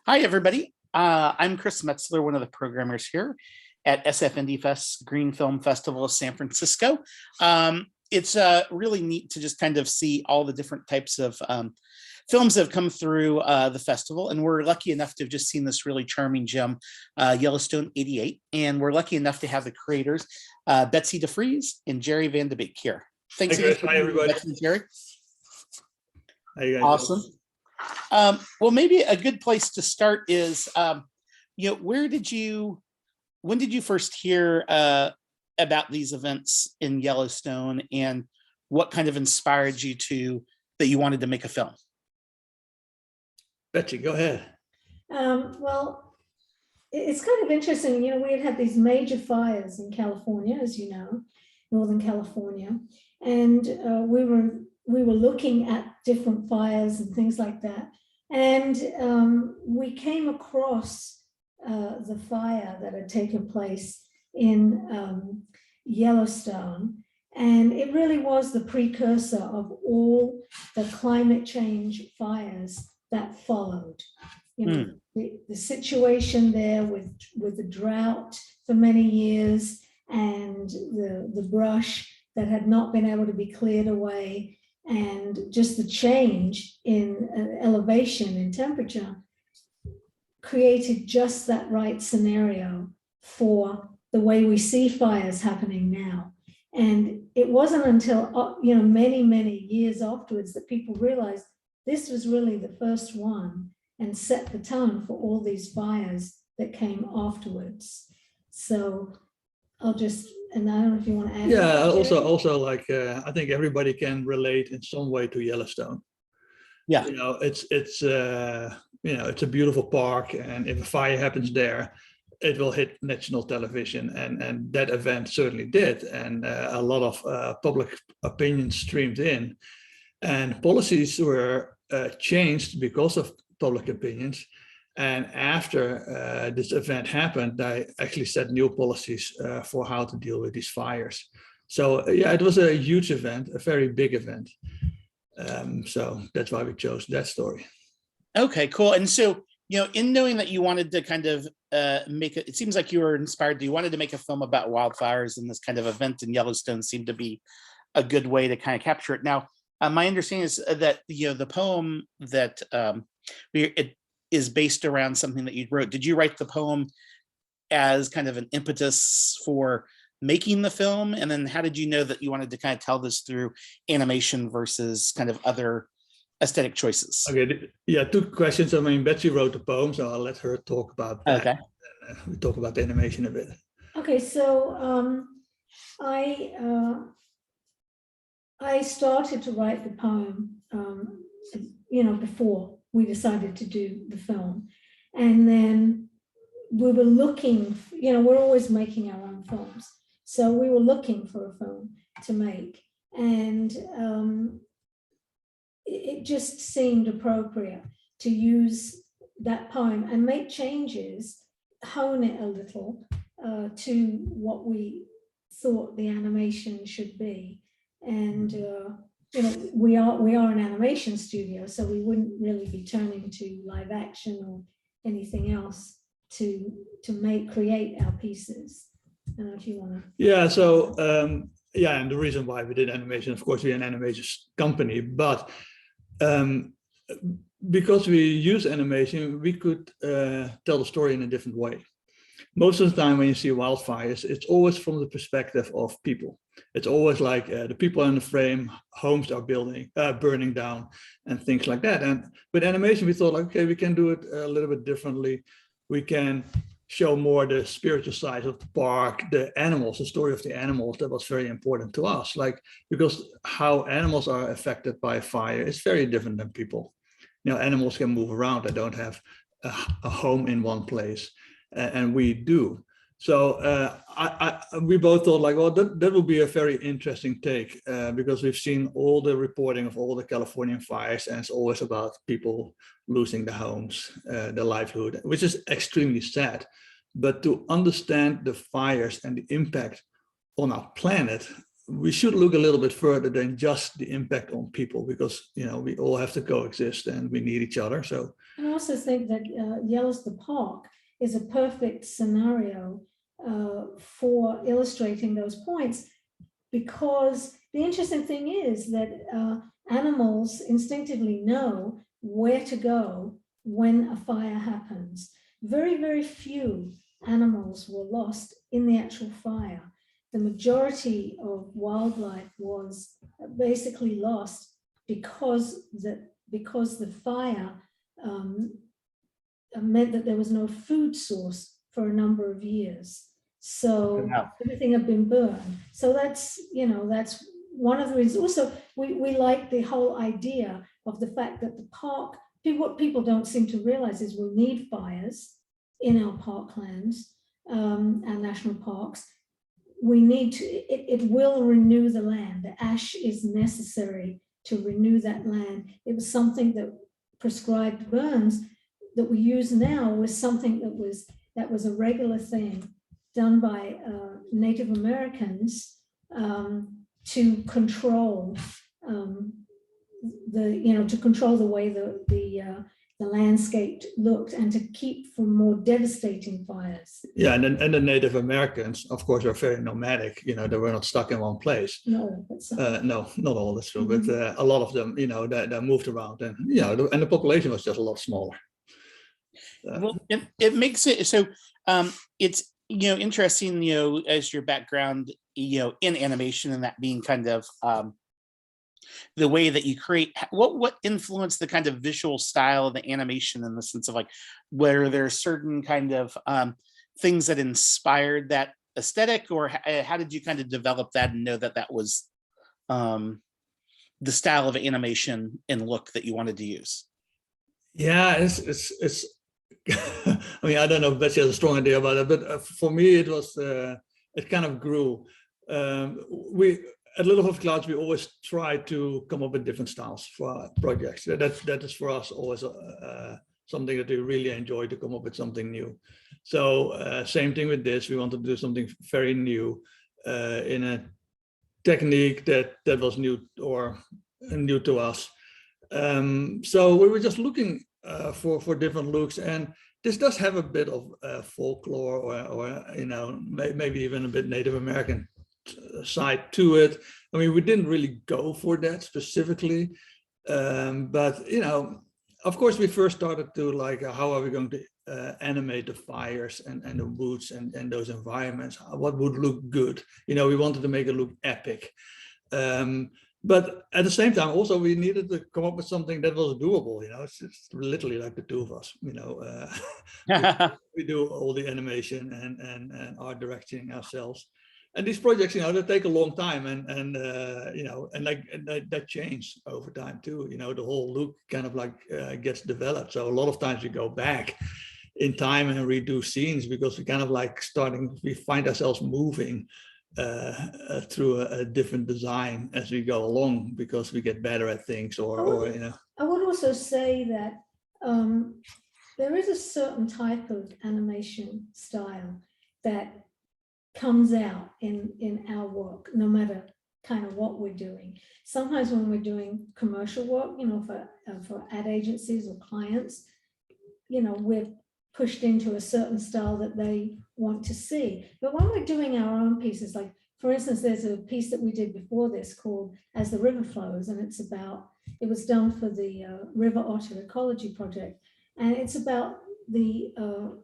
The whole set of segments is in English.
Hi, everybody. I'm Chris Metzler, one of the programmers here at SFND Fest Green Film Festival of San Francisco. It's really neat to just kind of see all the different types of films that have come through the festival. And we're lucky enough to have just seen this really charming gem, Yellowstone 88. And we're lucky enough to have the creators, Betsy DeFries and Jerry Van de Beek here. Thanks again. Hi, everybody. Betsy and Jerry. How you guys Awesome. doing? Well, maybe a good place to start is, when did you first hear about these events in Yellowstone, and what kind of inspired you that you wanted to make a film? Betsy, go ahead. Well, it's kind of interesting. We had these major fires in California, as you know, Northern California, and we were looking at different fires and things like that. And we came across the fire that had taken place in Yellowstone. And it really was the precursor of all the climate change fires that followed. The situation there with the drought for many years and the brush that had not been able to be cleared away, and just the change in elevation in temperature created just that right scenario for the way we see fires happening now. And it wasn't until many, many years afterwards that people realized this was really the first one and set the tone for all these fires that came afterwards. So and I don't know if you want to add. Yeah, also like I think everybody can relate in some way to Yellowstone. Yeah, it's a beautiful park, and if a fire happens there, it will hit national television, and that event certainly did, and a lot of public opinion streamed in, and policies were changed because of public opinions. And after this event happened, I actually set new policies for how to deal with these fires. So yeah, it was a huge event, a very big event. So that's why we chose that story. Okay, cool. And so, in knowing that you wanted to kind of it seems like you were inspired, you wanted to make a film about wildfires, and this kind of event in Yellowstone seemed to be a good way to kind of capture it. Now, my understanding is that, the poem that it is based around something that you wrote. Did you write the poem as kind of an impetus for making the film? And then how did you know that you wanted to kind of tell this through animation versus kind of other aesthetic choices? Okay, yeah, two questions. I mean, Betsy wrote the poem, so I'll let her talk about that. Okay. We talk about the animation a bit. Okay, so I started to write the poem, before we decided to do the film. And then we were looking, we're always making our own films. So we were looking for a film to make. And it just seemed appropriate to use that poem and make changes, hone it a little to what we thought the animation should be. And we are an animation studio, so we wouldn't really be turning to live action or anything else to create our pieces. I don't know if you want to. Yeah, so and the reason why we did animation, of course, we're an animation company, but because we use animation, we could tell the story in a different way. Most of the time when you see wildfires, it's always from the perspective of people. It's always like the people in the frame, homes are burning down and things like that. And with animation, we thought, like, okay, we can do it a little bit differently. We can show more the spiritual side of the park, the animals, the story of the animals. That was very important to us, because how animals are affected by fire is very different than people. Animals can move around. They don't have a home in one place. And we do. So we both thought, like, well, that would be a very interesting take because we've seen all the reporting of all the Californian fires, and it's always about people losing their homes, their livelihood, which is extremely sad. But to understand the fires and the impact on our planet, we should look a little bit further than just the impact on people, because we all have to coexist and we need each other. So I also think that Yellowstone Park is a perfect scenario for illustrating those points, because the interesting thing is that animals instinctively know where to go when a fire happens. Very, very few animals were lost in the actual fire. The majority of wildlife was basically lost because the fire meant that there was no food source for a number of years. So everything had been burned. So that's one of the reasons. Also, we like the whole idea of the fact that the park, what people don't seem to realize is we need fires in our parklands, our national parks. We need to, it will renew the land. The ash is necessary to renew that land. It was something that prescribed burns that we use now was something that was a regular thing done by Native Americans to control the way the landscape looked and to keep from more devastating fires. Yeah, and the Native Americans, of course, are very nomadic. They were not stuck in one place. No, no, not all. That's true, but a lot of them, they moved around, and and the population was just a lot smaller. Well, it makes it so. It's interesting, as your background, in animation, and that being kind of the way that you create. What influenced the kind of visual style of the animation, in the sense of like where there are certain kind of things that inspired that aesthetic, or how did you kind of develop that and know that that was the style of animation and look that you wanted to use? Yeah, it's I mean, I don't know if Betsy has a strong idea about it, but for me, it was, it kind of grew. At Little Hof Clouds, we always try to come up with different styles for our projects. That is for us always something that we really enjoy, to come up with something new. So same thing with this, we wanted to do something very new in a technique that was new to us. So we were just looking for different looks, and this does have a bit of folklore or maybe even a bit Native American side to it. I mean, we didn't really go for that specifically, but of course, we first started to like, how are we going to animate the fires and the woods and those environments? What would look good? We wanted to make it look epic. But at the same time, also, we needed to come up with something that was doable. It's literally like the two of us. We do all the animation and art directing ourselves. And these projects, they take a long time, and that change over time too. The whole look kind of like gets developed. So a lot of times we go back in time and redo scenes, because we kind of like we find ourselves moving through a different design as we go along, because we get better at things, or I would also say that there is a certain type of animation style that comes out in our work, no matter kind of what we're doing. Sometimes when we're doing commercial work, for ad agencies or clients, we're pushed into a certain style that they want to see. But when we're doing our own pieces, like for instance, there's a piece that we did before this called As the River Flows, and it was done for the River Otter Ecology Project. And it's about the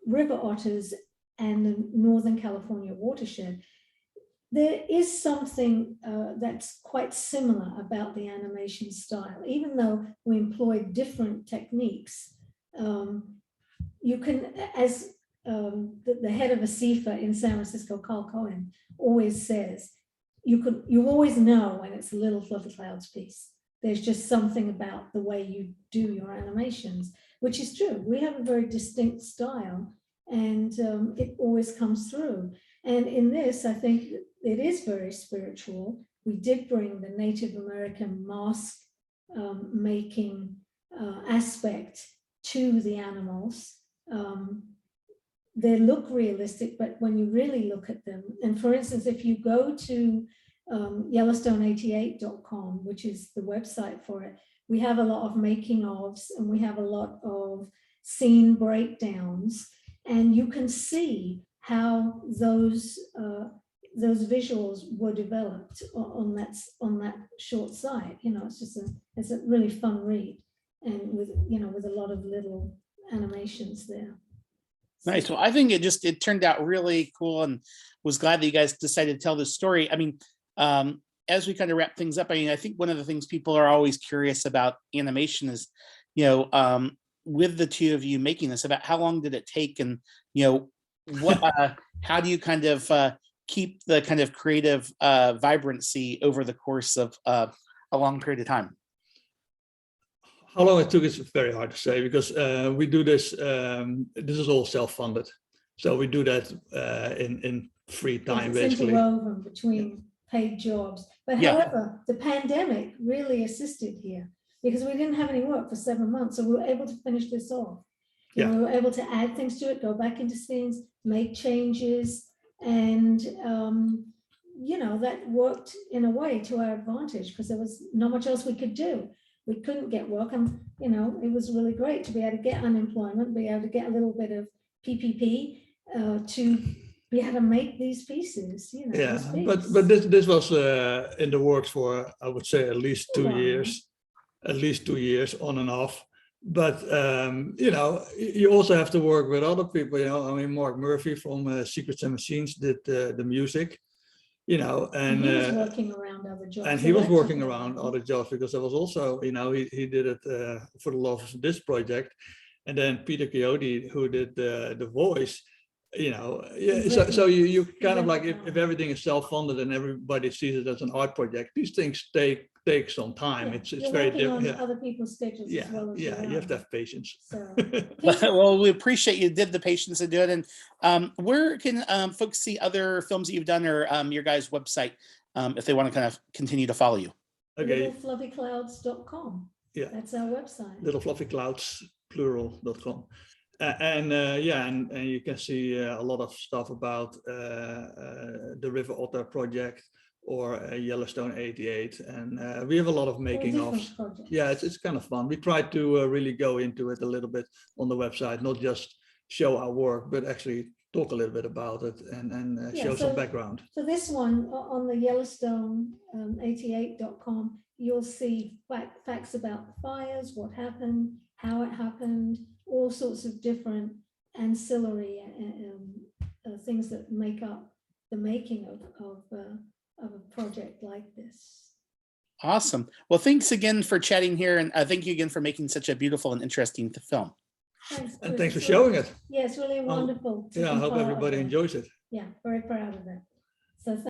river otters and the Northern California watershed. There is something that's quite similar about the animation style, even though we employ different techniques. You can, as the head of a CIFA in San Francisco, Carl Cohen, always says, you always know when it's a Little Fluffy Clouds piece. There's just something about the way you do your animations, which is true. We have a very distinct style, and it always comes through. And in this, I think it is very spiritual. We did bring the Native American mask making aspect to the animals. They look realistic, but when you really look at them, and for instance, if you go to Yellowstone88.com, which is the website for it. We have a lot of making ofs, and we have a lot of scene breakdowns, and you can see how those visuals were developed on that short site. You know, it's a really fun read, and with a lot of little animations there. Nice. Well, I think it turned out really cool, and was glad that you guys decided to tell this story. I mean, as we kind of wrap things up, I mean, I think one of the things people are always curious about animation is, with the two of you making this, about how long did it take, and what, how do you kind of keep the kind of creative vibrancy over the course of a long period of time? How long it took is very hard to say, because we do this. This is all self-funded, so we do that in free time, basically. Interwoven between paid jobs, but however, the pandemic really assisted here, because we didn't have any work for 7 months, so we were able to finish this off. We were able to add things to it, go back into scenes, make changes, and that worked in a way to our advantage, because there was not much else we could do. We couldn't get work, and it was really great to be able to get unemployment, be able to get a little bit of PPP to be able to make these pieces. But this was in the works for, I would say, at least 2 years, on and off. But you also have to work with other people. I mean, Mark Murphy from Secrets and Machines did the music. And he was working around other jobs. And he was working around other jobs, because there was also, he did it for the love of this project. And then Peter Coyote, who did the voice, so you kind of like, if everything is self-funded and everybody sees it as an art project, these things take some time. It's very different. Other people's schedules as well as you have to have patience. So. Well, we appreciate you did the patience to do it. And where can folks see other films that you've done, or your guys' website, if they want to kind of continue to follow you? Okay. littlefluffyclouds.com. Yeah, that's our website. Littlefluffyclouds, plural.com. And you can see a lot of stuff about the River Otter project, or Yellowstone 88, and we have a lot of making ofs. Yeah, it's kind of fun. We try to really go into it a little bit on the website, not just show our work, but actually talk a little bit about it and show some background. So this one on the Yellowstone88.com, you'll see facts about the fires, what happened, how it happened, all sorts of different ancillary things that make up the making of a project like this. Awesome. Well, thanks again for chatting here, and thank you again for making such a beautiful and interesting film. Thanks, and thanks for showing it. Yeah, it's really wonderful. I hope everybody enjoys it. Yeah, very proud of that.